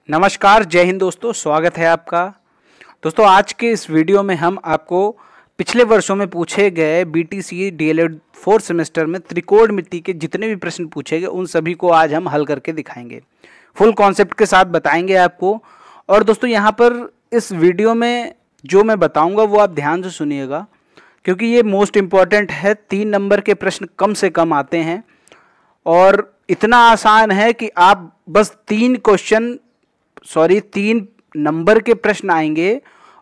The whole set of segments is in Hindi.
नमस्कार, जय हिंद दोस्तों, स्वागत है आपका। दोस्तों आज के इस वीडियो में हम आपको पिछले वर्षों में पूछे गए बीटीसी डीएलएड 4th सेमेस्टर में त्रिकोणमिति के जितने भी प्रश्न पूछे गए उन सभी को आज हम हल करके दिखाएंगे, फुल कॉन्सेप्ट के साथ बताएंगे आपको। और दोस्तों यहाँ पर इस वीडियो में जो मैं बताऊँगा वो आप ध्यान से सुनिएगा, क्योंकि ये मोस्ट इम्पॉर्टेंट है। 3 नंबर के प्रश्न कम से कम आते हैं और इतना आसान है कि आप बस 3 नंबर के प्रश्न आएंगे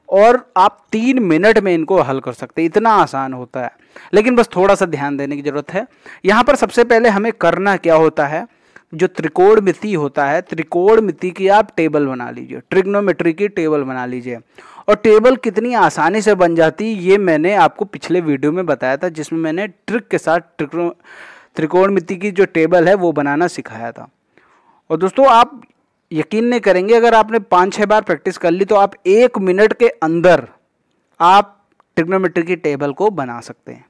और आप 3 मिनट में इनको हल कर सकते हैं, इतना आसान होता है। लेकिन बस थोड़ा सा ध्यान देने की ज़रूरत है। यहाँ पर सबसे पहले हमें करना क्या होता है, जो त्रिकोणमिति होता है, त्रिकोणमिति की आप टेबल बना लीजिए, ट्रिग्नोमेट्री की टेबल बना लीजिए। और टेबल कितनी आसानी से बन जाती ये मैंने आपको पिछले वीडियो में बताया था, जिसमें मैंने ट्रिक के साथ त्रिकोणमिति की जो टेबल है वो बनाना सिखाया था। और दोस्तों आप यकीन नहीं करेंगे, अगर आपने 5-6 बार प्रैक्टिस कर ली तो आप 1 मिनट के अंदर आप ट्रिग्नोमेट्री की टेबल को बना सकते हैं।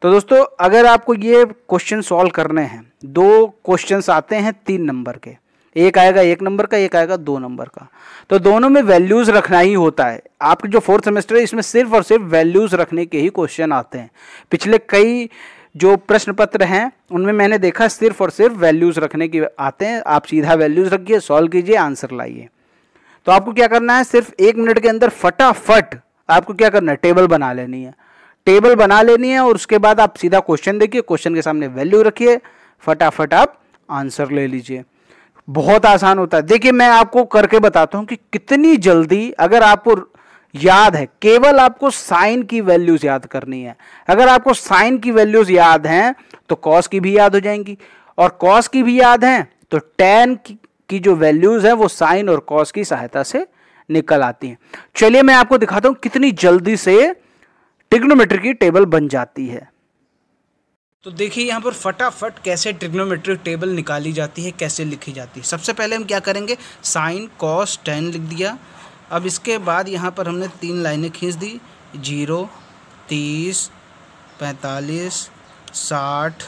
तो दोस्तों अगर आपको ये क्वेश्चन सॉल्व करने हैं, 2 क्वेश्चंस आते हैं 3 नंबर के, एक आएगा 1 नंबर का, एक आएगा 2 नंबर का। तो दोनों में वैल्यूज़ रखना ही होता है। आपके जो 4th सेमेस्टर है इसमें सिर्फ और सिर्फ वैल्यूज़ रखने के ही क्वेश्चन आते हैं। पिछले कई जो प्रश्न पत्र हैं उनमें मैंने देखा सिर्फ और सिर्फ वैल्यूज़ रखने की आते हैं। आप सीधा वैल्यूज़ रखिए, सॉल्व कीजिए, आंसर लाइए। तो आपको क्या करना है, सिर्फ 1 मिनट के अंदर फटाफट आपको क्या करना है, टेबल बना लेनी है। टेबल बना लेनी है और उसके बाद आप सीधा क्वेश्चन देखिए, क्वेश्चन के सामने वैल्यू रखिए, फटाफट आप आंसर ले लीजिए। बहुत आसान होता है। देखिए मैं आपको करके बताता हूँ कि कितनी जल्दी, अगर आपको याद है, केवल आपको साइन की वैल्यूज याद करनी है। अगर आपको साइन की वैल्यूज याद हैं तो कॉस की भी याद हो जाएंगी, और कॉस की भी याद हैं तो टैन की जो वैल्यूज हैं वो साइन और कॉस की सहायता से निकल आती हैं। चलिए मैं आपको दिखाता हूं कितनी जल्दी से ट्रिग्नोमेट्री की टेबल बन जाती है। तो देखिए यहाँ पर फटाफट कैसे ट्रिग्नोमेट्री टेबल निकाली जाती है, कैसे लिखी जाती है। सबसे पहले हम क्या करेंगे, साइन कॉस टैन लिख दिया। अब इसके बाद यहाँ पर हमने 3 लाइनें खींच दी, 0, 30, 45, 60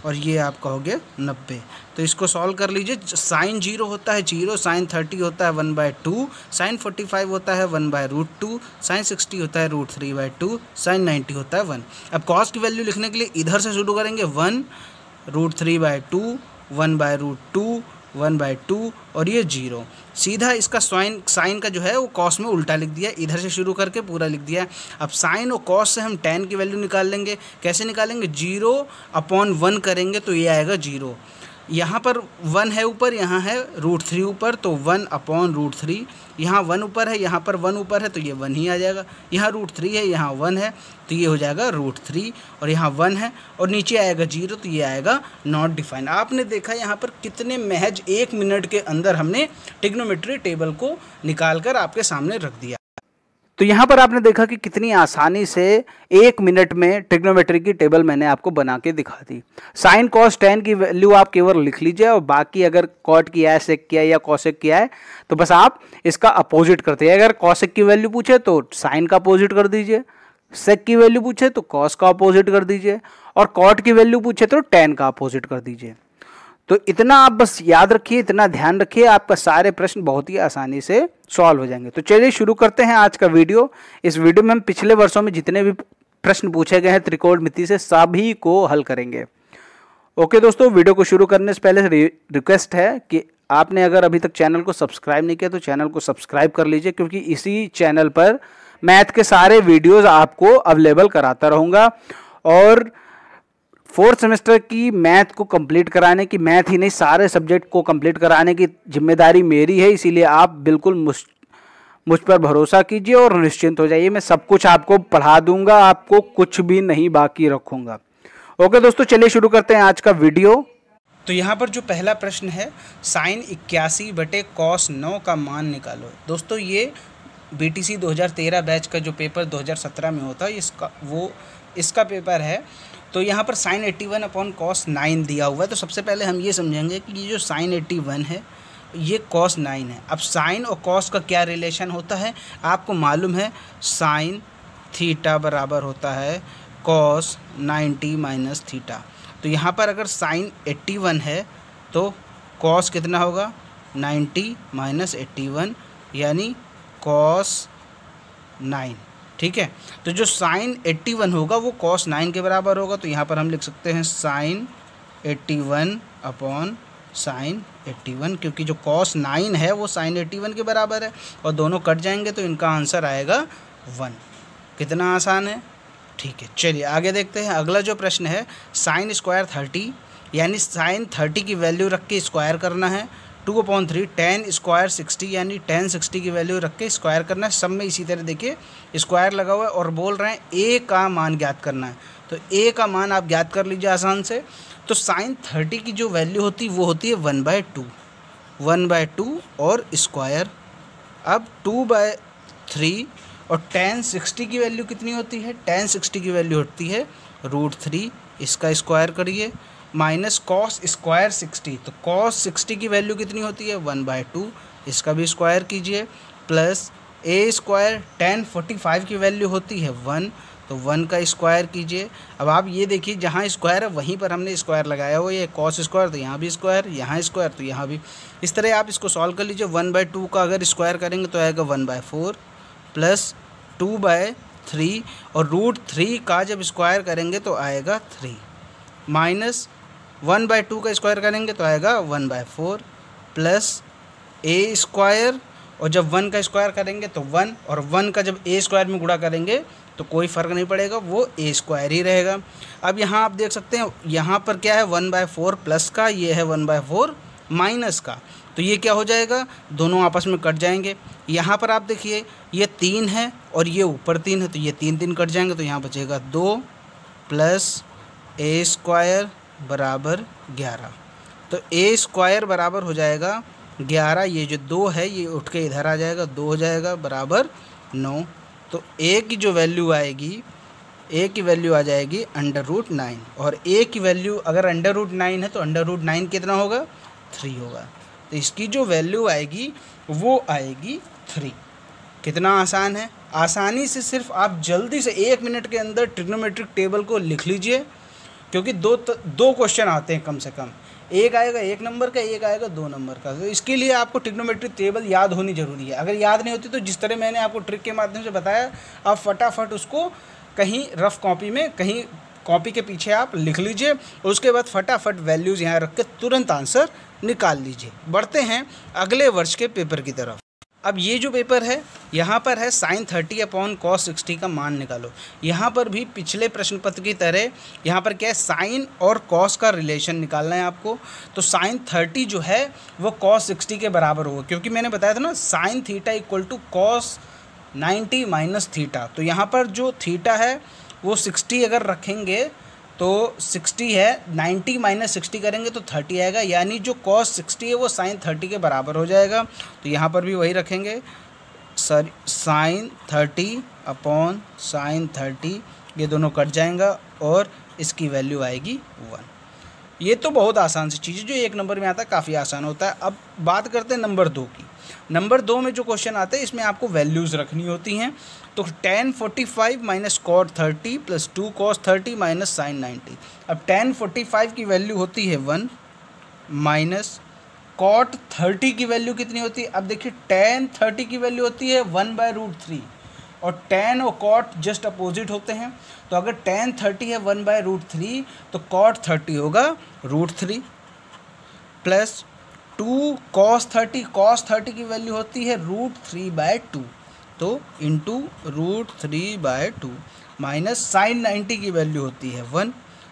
और ये आपका हो गया 90। तो इसको सॉल्व कर लीजिए। साइन 0 होता है 0, साइन 30 होता है 1/2, साइन 45 होता है 1/√2, साइन 60 होता है √3/2, साइन 90 होता है 1। अब कॉस की वैल्यू लिखने के लिए इधर से शुरू करेंगे, 1 √3/2, 1/√2, 1/2 और ये 0। सीधा इसका साइन का जो है वो कॉस में उल्टा लिख दिया, इधर से शुरू करके पूरा लिख दिया। अब साइन और कॉस से हम टैन की वैल्यू निकाल लेंगे। कैसे निकालेंगे, 0/1 करेंगे तो ये आएगा 0। यहाँ पर 1 है ऊपर, यहाँ है √3 ऊपर, तो 1/√3। यहाँ 1 ऊपर है, यहाँ पर 1 ऊपर है तो ये 1 ही आ जाएगा। यहाँ √3 है, यहाँ 1 है तो ये हो जाएगा √3, और यहाँ 1 है और नीचे आएगा 0 तो ये आएगा नॉट डिफाइंड। आपने देखा यहाँ पर कितने महज 1 मिनट के अंदर हमने ट्रिग्नोमेट्री टेबल को निकाल कर आपके सामने रख दिया। तो यहाँ पर आपने देखा कि कितनी आसानी से 1 मिनट में ट्रिग्नोमेट्री की टेबल मैंने आपको बना के दिखा दी। साइन कॉस टैन की वैल्यू आप केवल लिख लीजिए, और बाकी अगर कॉट किया है, सेक किया है या कॉसेक किया है तो बस आप इसका अपोजिट करते हैं। अगर कॉसेक की वैल्यू पूछे तो साइन का अपोजिट कर दीजिए, सेक की वैल्यू पूछे तो कॉस का अपोजिट कर दीजिए, और कॉट की वैल्यू पूछे तो टैन का अपोजिट कर दीजिए। तो इतना आप बस याद रखिए, इतना ध्यान रखिए, आपका सारे प्रश्न बहुत ही आसानी से सॉल्व हो जाएंगे। तो चलिए शुरू करते हैं आज का वीडियो। इस वीडियो में हम पिछले वर्षों में जितने भी प्रश्न पूछे गए हैं त्रिकोणमिति से सभी को हल करेंगे। ओके दोस्तों, वीडियो को शुरू करने से पहले रिक्वेस्ट है कि आपने अगर अभी तक चैनल को सब्सक्राइब नहीं किया तो चैनल को सब्सक्राइब कर लीजिए, क्योंकि इसी चैनल पर मैथ के सारे वीडियोज आपको अवेलेबल कराता रहूँगा। और 4th सेमेस्टर की मैथ को कंप्लीट कराने की, मैथ ही नहीं सारे सब्जेक्ट को कंप्लीट कराने की जिम्मेदारी मेरी है, इसीलिए आप बिल्कुल मुझ पर भरोसा कीजिए और निश्चिंत हो जाइए। मैं सब कुछ आपको पढ़ा दूंगा, आपको कुछ भी नहीं बाकी रखूंगा। ओके दोस्तों, चलिए शुरू करते हैं आज का वीडियो। तो यहाँ पर जो पहला प्रश्न है, साइन 81/cos 9 का मान निकालो। दोस्तों ये बीटीसी 2013 बैच का जो पेपर 2017 में होता है इसका पेपर है। तो यहाँ पर साइन 81/cos 9 दिया हुआ है। तो सबसे पहले हम ये समझेंगे कि ये जो साइन 81 है ये cos 9 है। अब साइन और cos का क्या रिलेशन होता है आपको मालूम है, साइन थीटा बराबर होता है cos 90 माइनस थीटा। तो यहाँ पर अगर साइन 81 है तो cos कितना होगा, 90 माइनस 81 यानी cos 9। ठीक है, तो जो साइन 81 होगा वो cos 9 के बराबर होगा, तो यहाँ पर हम लिख सकते हैं साइन 81 अपॉन साइन 81, क्योंकि जो cos 9 है वो साइन 81 के बराबर है और दोनों कट जाएंगे तो इनका आंसर आएगा 1। कितना आसान है। ठीक है, चलिए आगे देखते हैं। अगला जो प्रश्न है साइन स्क्वायर 30 यानी साइन 30 की वैल्यू रख के स्क्वायर करना है, 2/3 टेन स्क्वायर 60 यानी टेन 60 की वैल्यू रख के स्क्वायर करना है। सब में इसी तरह देखिए स्क्वायर लगा हुआ है और बोल रहे हैं ए का मान ज्ञात करना है, तो ए का मान आप ज्ञात कर लीजिए आसान से। तो साइन 30 की जो वैल्यू होती है वो होती है 1/2 और स्क्वायर। अब 2/3 और टेन 60 की वैल्यू कितनी होती है, टेन 60 की वैल्यू होती है √3, इसका स्क्वायर करिए, माइनस कॉस स्क्वायर 60, तो कॉस 60 की वैल्यू कितनी होती है 1/2, इसका भी स्क्वायर कीजिए, प्लस ए स्क्वायर टेन 45 की वैल्यू होती है 1, तो 1 का स्क्वायर कीजिए। अब आप ये देखिए जहाँ स्क्वायर है वहीं पर हमने स्क्वायर लगाया हुआ, ये कॉस स्क्वायर तो यहाँ भी स्क्वायर, यहाँ स्क्वायर तो यहाँ भी। इस तरह आप इसको सॉल्व कर लीजिए। 1/2 का अगर स्क्वायर करेंगे तो आएगा 1/4 प्लस 2/3 और √3 का जब स्क्वायर करेंगे तो आएगा 3, माइनस 1/2 का स्क्वायर करेंगे तो आएगा 1/4 प्लस ए स्क्वायर, और जब 1 का स्क्वायर करेंगे तो 1, और 1 का जब ए स्क्वायर में गुणा करेंगे तो कोई फ़र्क नहीं पड़ेगा, वो ए स्क्वायर ही रहेगा। अब यहाँ आप देख सकते हैं यहाँ पर क्या है 1/4 प्लस का, ये है 1/4 माइनस का, तो ये क्या हो जाएगा, दोनों आपस में कट जाएंगे। यहाँ पर आप देखिए ये 3 है और ये ऊपर 3 है, तो ये 3 कट जाएंगे, तो यहाँ बचेगा 2 प्लस ए स्क्वायर बराबर 11, तो ए स्क्वायर बराबर हो जाएगा 11, ये जो 2 है ये उठ के इधर आ जाएगा, 2 हो जाएगा बराबर 9, तो ए की जो वैल्यू आएगी, ए की वैल्यू आ जाएगी √9, और ए की वैल्यू अगर √9 है तो √9 कितना होगा 3 होगा, तो इसकी जो वैल्यू आएगी वो आएगी 3। कितना आसान है। आसानी से सिर्फ आप जल्दी से 1 मिनट के अंदर ट्रिग्नोमेट्रिक टेबल को लिख लीजिए, क्योंकि दो क्वेश्चन आते हैं कम से कम, एक आएगा 1 नंबर का, एक आएगा 2 नंबर का, तो इसके लिए आपको ट्रिग्नोमेट्रिक टेबल याद होनी जरूरी है। अगर याद नहीं होती तो जिस तरह मैंने आपको ट्रिक के माध्यम से बताया, आप फटाफट उसको कहीं रफ कॉपी में, कहीं कॉपी के पीछे आप लिख लीजिए, उसके बाद फटाफट वैल्यूज़ यहाँ रख के तुरंत आंसर निकाल लीजिए। बढ़ते हैं अगले वर्ष के पेपर की तरफ। अब ये जो पेपर है यहाँ पर है साइन 30 अपॉन कॉस 60 का मान निकालो। यहाँ पर भी पिछले प्रश्न पत्र की तरह यहाँ पर क्या है, साइन और कॉस का रिलेशन निकालना है आपको। तो साइन 30 जो है वो कॉस 60 के बराबर होगा, क्योंकि मैंने बताया था ना sine theta equal to cos 90 minus theta, तो यहाँ पर जो थीटा है वो 60 अगर रखेंगे तो 60 है, 90 माइनस 60 करेंगे तो 30 आएगा, यानी जो cos 60 है वो साइन 30 के बराबर हो जाएगा। तो यहाँ पर भी वही रखेंगे, साइन 30 अपॉन साइन 30, ये दोनों कट जाएगा और इसकी वैल्यू आएगी 1। ये तो बहुत आसान सी चीज़ है, जो 1 नंबर में आता है, काफ़ी आसान होता है। अब बात करते हैं नंबर 2 की। नंबर 2 में जो क्वेश्चन आते हैं इसमें आपको वैल्यूज़ रखनी होती हैं। तो tan 45 minus cot 30 plus 2 cos 30 minus sine 90। अब tan 45 की वैल्यू होती है 1 माइनस cot 30 की वैल्यू कितनी होती है। अब देखिए tan 30 की वैल्यू होती है 1/√3 और tan और cot जस्ट अपोजिट होते हैं। तो अगर tan 30 है 1/√3 तो cot 30 होगा √3 प्लस 2 cos 30 की वैल्यू होती है √3/2, तो इंटू √3/2 माइनस साइन 90 की वैल्यू होती है 1।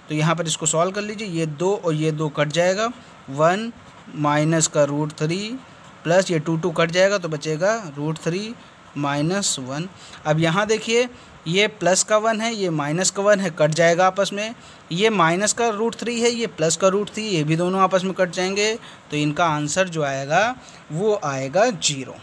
तो यहाँ पर इसको सॉल्व कर लीजिए, ये 2 और ये 2 कट जाएगा, 1 माइनस का √3 प्लस ये 2 कट जाएगा तो बचेगा √3 माइनस 1। अब यहाँ देखिए ये प्लस का 1 है, ये माइनस का 1 है, कट जाएगा आपस में। ये माइनस का √3 है, ये प्लस का √3, ये भी दोनों आपस में कट जाएंगे, तो इनका आंसर जो आएगा वो आएगा 0।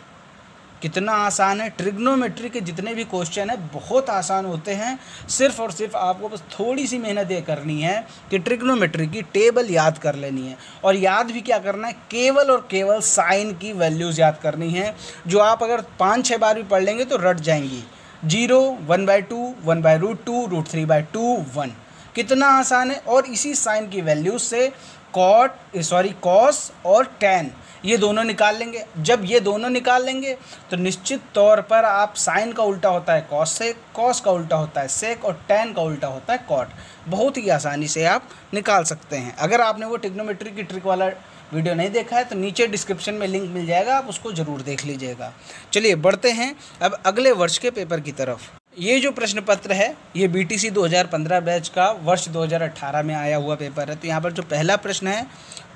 कितना आसान है। ट्रिग्नोमेट्री के जितने भी क्वेश्चन है बहुत आसान होते हैं, सिर्फ और सिर्फ आपको बस थोड़ी सी मेहनत ये करनी है कि ट्रिग्नोमेट्री की टेबल याद कर लेनी है। और याद भी क्या करना है, केवल और केवल साइन की वैल्यूज़ याद करनी है, जो आप अगर 5-6 बार भी पढ़ लेंगे तो रट जाएंगी। 0, 1/2, 1/√2, √3/2, 1, कितना आसान है। और इसी साइन की वैल्यूज से कॉस और टैन ये दोनों निकाल लेंगे। जब ये दोनों निकाल लेंगे तो निश्चित तौर पर आप साइन का उल्टा होता है कॉस सेक, कॉस का उल्टा होता है सेक और टैन का उल्टा होता है कॉट। बहुत ही आसानी से आप निकाल सकते हैं। अगर आपने वो ट्रिग्नोमेट्री की ट्रिक वाला वीडियो नहीं देखा है तो नीचे डिस्क्रिप्शन में लिंक मिल जाएगा, आप उसको ज़रूर देख लीजिएगा। चलिए बढ़ते हैं अब अगले वर्ष के पेपर की तरफ। ये जो प्रश्न पत्र है ये BTC 2015 बैच का वर्ष 2018 में आया हुआ पेपर है। तो यहाँ पर जो पहला प्रश्न है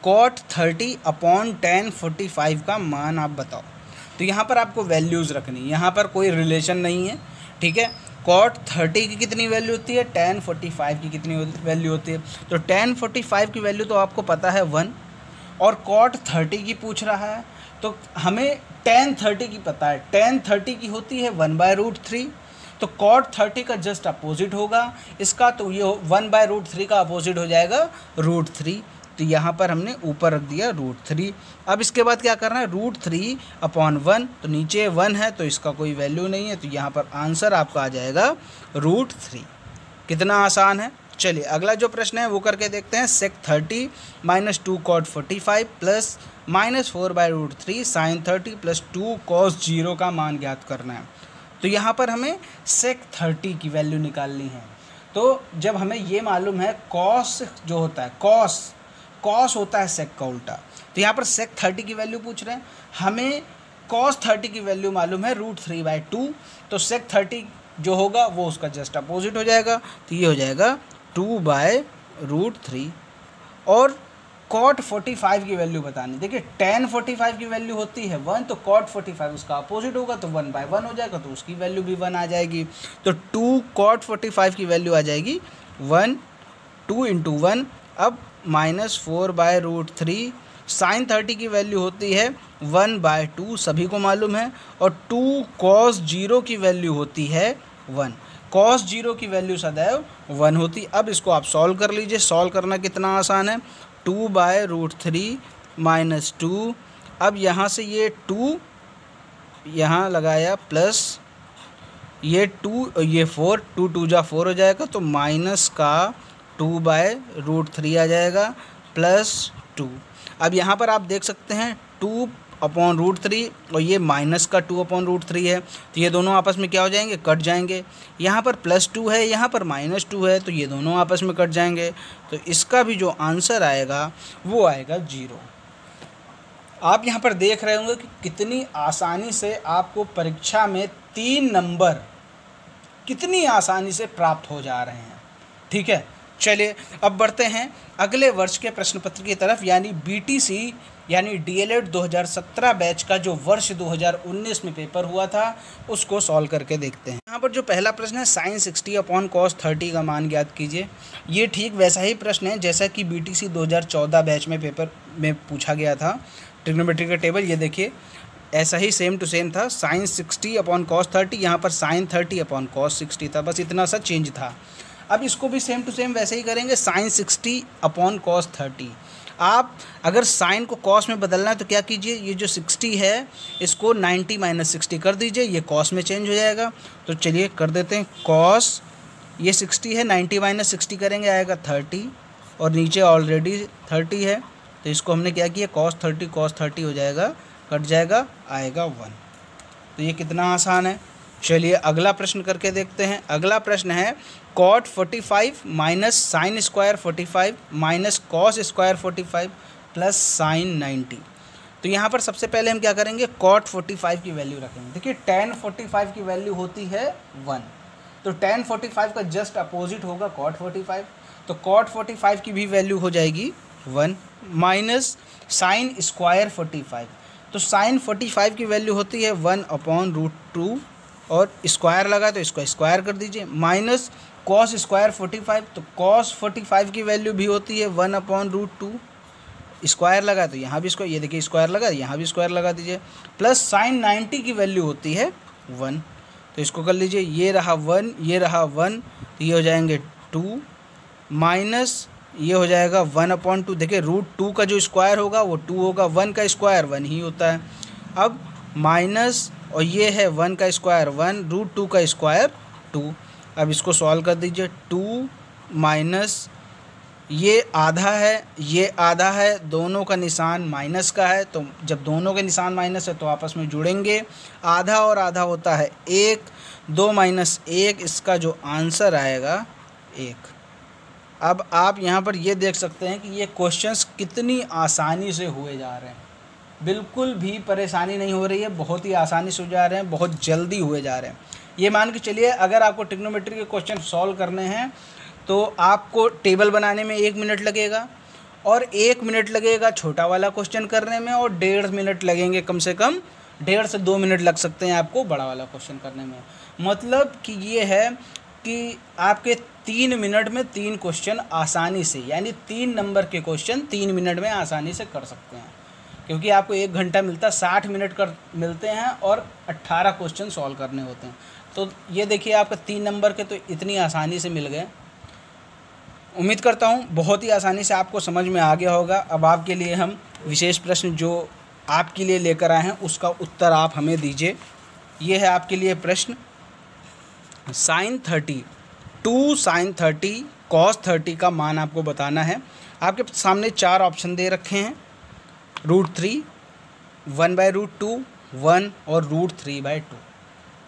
cot 30/tan 45 का मान आप बताओ। तो यहाँ पर आपको वैल्यूज़ रखनी, यहाँ पर कोई रिलेशन नहीं है, ठीक है। cot 30 की कितनी वैल्यू होती है, tan 45 की कितनी वैल्यू होती है। तो tan 45 की वैल्यू तो आपको पता है 1 और cot 30 की पूछ रहा है तो हमें tan 30 की पता है। tan 30 की होती है 1/√3। तो cot 30 का जस्ट अपोजिट होगा इसका, तो ये 1/√3 का अपोजिट हो जाएगा √3। तो यहाँ पर हमने ऊपर रख दिया √3। अब इसके बाद क्या करना है, √3/1। तो नीचे 1 है तो इसका कोई वैल्यू नहीं है, तो यहाँ पर आंसर आपका आ जाएगा √3। कितना आसान है। चलिए अगला जो प्रश्न है वो करके देखते हैं। sec 30 - 2 cot 45 plus -4/√3 sin 30 plus 2 cos 0 का मान ज्ञात करना है। तो यहाँ पर हमें sec 30 की वैल्यू निकालनी है। तो जब हमें ये मालूम है cos जो होता है cos होता है sec का उल्टा, तो यहाँ पर sec 30 की वैल्यू पूछ रहे हैं। हमें cos 30 की वैल्यू मालूम है √3/2। तो sec 30 जो होगा वो उसका जस्ट अपोजिट हो जाएगा, तो ये हो जाएगा 2/√3। और cot 45 की वैल्यू बतानी। देखिए tan 45 की वैल्यू होती है 1, तो cot 45 उसका अपोजिट होगा तो 1/1 हो जाएगा, तो उसकी वैल्यू भी 1 आ जाएगी। तो 2 cot 45 की वैल्यू आ जाएगी 1, 2 × 1। अब -4/√3 sin 30 की वैल्यू होती है 1/2, सभी को मालूम है। और 2 cos 0 की वैल्यू होती है 1। cos 0 की वैल्यू सदैव 1 होती। अब इसको आप सॉल्व कर लीजिए। सॉल्व करना कितना आसान है, 2/√3 - 2। अब यहाँ से ये 2 यहाँ लगाया प्लस ये 2 ये 4, 2 2 जा 4 हो जाएगा, तो माइनस का 2/√3 आ जाएगा प्लस 2। अब यहाँ पर आप देख सकते हैं 2/√3 और ये माइनस का 2/√3 है, तो ये दोनों आपस में क्या हो जाएंगे, कट जाएंगे। यहाँ पर +2 है, यहाँ पर -2 है, तो ये दोनों आपस में कट जाएंगे। तो इसका भी जो आंसर आएगा वो आएगा 0। आप यहाँ पर देख रहे होंगे कि कितनी आसानी से आपको परीक्षा में 3 नंबर कितनी आसानी से प्राप्त हो जा रहे हैं, ठीक है। चलिए अब बढ़ते हैं अगले वर्ष के प्रश्न पत्र की तरफ, यानी BTC यानी DLED 2017 बैच का जो वर्ष 2019 में पेपर हुआ था उसको सॉल्व करके देखते हैं। यहाँ पर जो पहला प्रश्न है sin 60/cos 30 का मान ज्ञात कीजिए। ये ठीक वैसा ही प्रश्न है जैसा कि BTC 2014 बैच में पेपर में पूछा गया था। ट्रिग्नोमेट्री का टेबल ये देखिए ऐसा ही सेम टू सेम था। sin 60/cos 30, यहाँ पर sin 30/cos 60 था, बस इतना सा चेंज था। अब इसको भी सेम टू सेम वैसे ही करेंगे, sin 60/cos 30। आप अगर साइन को कॉस में बदलना है तो क्या कीजिए, ये जो 60 है इसको 90 - 60 कर दीजिए, ये कॉस में चेंज हो जाएगा। तो चलिए कर देते हैं कॉस, ये 60 है 90 - 60 करेंगे आएगा 30, और नीचे ऑलरेडी 30 है, तो इसको हमने क्या किया cos 30 हो जाएगा, कट जाएगा, आएगा 1। तो ये कितना आसान है। चलिए अगला प्रश्न करके देखते हैं। अगला प्रश्न है cot 45 - sin square 45 - cos square 45 plus sin 90। तो यहाँ पर सबसे पहले हम क्या करेंगे, cot 45 की वैल्यू रखेंगे। देखिए tan 45 की वैल्यू होती है 1, तो tan 45 का जस्ट अपोजिट होगा cot 45, तो cot 45 की भी वैल्यू हो जाएगी 1 माइनस sin स्क्वायर 45। तो sin 45 की वैल्यू होती है 1/√2 और स्क्वायर लगा तो इसको स्क्वायर कर दीजिए, माइनस cos स्क्वायर 45। तो cos 45 की वैल्यू भी होती है 1/√2, स्क्वायर लगा तो यहाँ भी स्क्वायर, ये देखिए स्क्वायर लगा, यहाँ भी स्क्वायर लगा दीजिए, प्लस sin 90 की वैल्यू होती है 1। तो इसको कर लीजिए, ये रहा 1, ये रहा 1, तो ये हो जाएंगे 2 माइनस ये हो जाएगा 1/2। देखिए √2 का जो स्क्वायर होगा वो 2 होगा, 1 का स्क्वायर 1 ही होता है। अब माइनस और ये है 1 का स्क्वायर 1, √2 का स्क्वायर 2। अब इसको सॉल्व कर दीजिए, 2 माइनस ये आधा है, ये आधा है, दोनों का निशान माइनस का है, तो जब दोनों के निशान माइनस है तो आपस में जुड़ेंगे। आधा और आधा होता है 1, 2 माइनस 1, इसका जो आंसर आएगा 1। अब आप यहाँ पर ये देख सकते हैं कि ये क्वेश्चंस कितनी आसानी से हुए जा रहे हैं, बिल्कुल भी परेशानी नहीं हो रही है, बहुत ही आसानी से हो जा रहे हैं, बहुत जल्दी हुए जा रहे हैं। ये मान के चलिए अगर आपको ट्रिग्नोमेट्री के क्वेश्चन सॉल्व करने हैं तो आपको टेबल बनाने में 1 मिनट लगेगा और 1 मिनट लगेगा छोटा वाला क्वेश्चन करने में और 1.5 मिनट लगेंगे, कम से कम 1.5 से 2 मिनट लग सकते हैं आपको बड़ा वाला क्वेश्चन करने में। मतलब कि ये है कि आपके 3 मिनट में 3 क्वेश्चन आसानी से, यानी 3 नंबर के क्वेश्चन 3 मिनट में आसानी से कर सकते हैं, क्योंकि आपको 1 घंटा मिलता है, 60 मिनट कर मिलते हैं और 18 क्वेश्चन सॉल्व करने होते हैं। तो ये देखिए आपका 3 नंबर के तो इतनी आसानी से मिल गए। उम्मीद करता हूँ बहुत ही आसानी से आपको समझ में आ गया होगा। अब आपके लिए हम विशेष प्रश्न जो आपके लिए लेकर आए हैं उसका उत्तर आप हमें दीजिए। ये है आपके लिए प्रश्न, sin 30 2 sin 30 cos 30 का मान आपको बताना है। आपके सामने 4 ऑप्शन दे रखे हैं, √3, 1/√2, 1 और √3/2।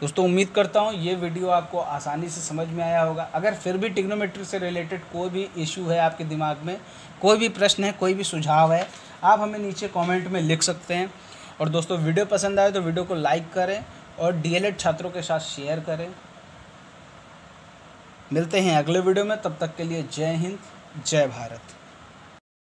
दोस्तों उम्मीद करता हूँ ये वीडियो आपको आसानी से समझ में आया होगा। अगर फिर भी ट्रिग्नोमेट्री से रिलेटेड कोई भी इशू है आपके दिमाग में, कोई भी प्रश्न है, कोई भी सुझाव है, आप हमें नीचे कमेंट में लिख सकते हैं। और दोस्तों वीडियो पसंद आए तो वीडियो को लाइक करें और DLED छात्रों के साथ शेयर करें। मिलते हैं अगले वीडियो में, तब तक के लिए जय हिंद, जय भारत।